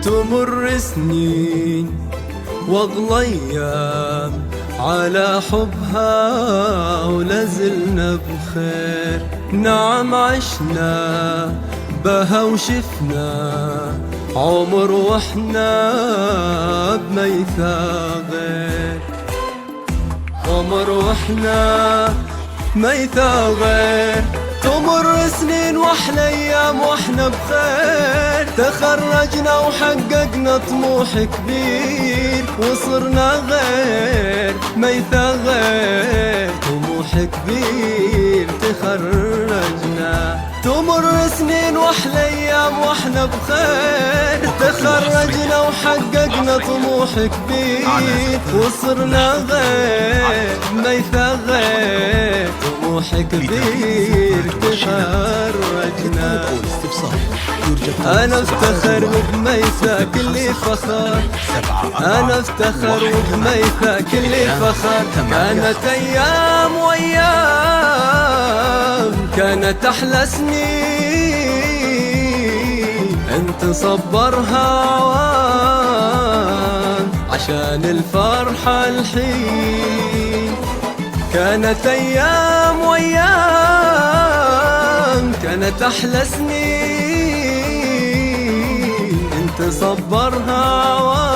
تمر سنين واغلى ايام على حبها ولازلنا بخير. نعم عشنا بها وشفنا عمر واحنا بميثاق غير. عمر واحنا ميثاق غير. تمر سنين واحلى ايام واحنا بخير. تخرجنا وحققنا طموح كبير وصرنا غير ميثاق غير. طموح كبير تخرجنا. تمر سنين واحلى ايام واحنا بخير. تخرجنا وحققنا طموح كبير وصرنا غير ميثاق غير. طموح كبير تخرجنا. أنا افتخر وبميثاق اللي فخر. أنا افتخر وبميثاق اللي فخر. كانت أيام وأيام كانت أحلى سنين. انت صبرها عوام عشان الفرحة الحين. كانت أيام وأيام كانت أحلى سنين. انت صبرها عوام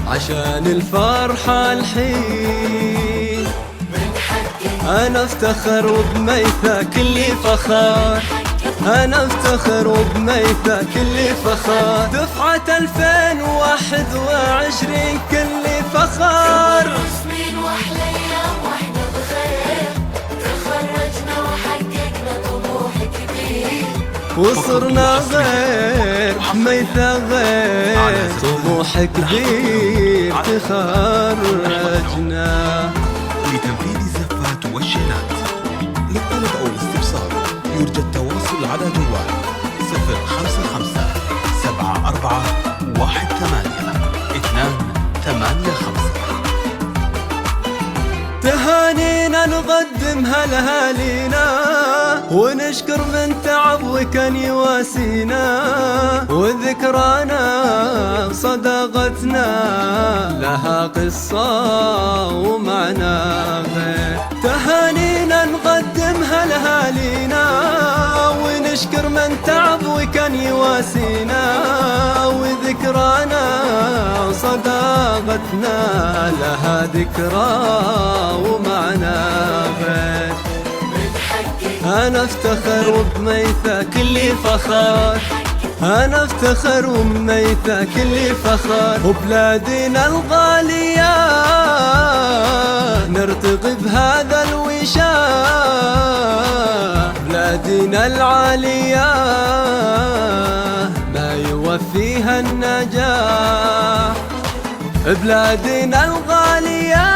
عشان الفرحة الحين. أنا افتخر وبميثاق اللي فخر. أنا افتخر وبميثاق اللي فخر. دفعة 2021 كل فخر. سنين واحلى ايام واحنا بخير. تخرجنا وحققنا طموح كبير وصرنا غير ميثاق غير. طموح كبير تخرجنا. لتنفيذ الزفات والشينات للطلب أو الاستفسار يرجى التواصل على جوال 055 74 18 تهانينا نقدمها لأهالينا ونشكر من تعب وكان يواسينا. وذكرانا صداقتنا لها قصة ومعنى غير. تهانينا نقدمها لأهالينا ونشكر من تعب وكان يواسينا. وذكرانا صداقتنا لها ذكرى ومعنى غير. أنا افتخر وبميثاق اللي فخر. أنا افتخر وبميثاق اللي فخر. وبلادنا الغالية نرتقي بهذا الوشاح. بلادنا العالية ما يوفيها النجاح. بلادنا الغالية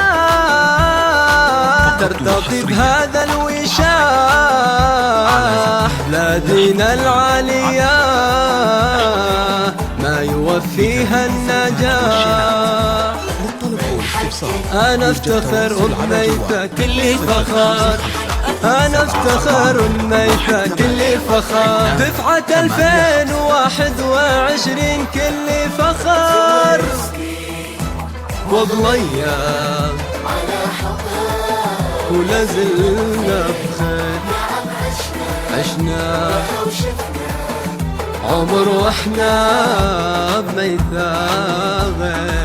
ترتقي بهذا الوشاح. بلادنا العالية ما يوفيها النجاح. أنا افتخر وبميثاق اللي فخر. أنا افتخر وبميثاق اللي فخر. دفعة 2021 كل فخر. واغلى ايام ولازلنا بخير. عشنا عمر واحنا بميثاق غير.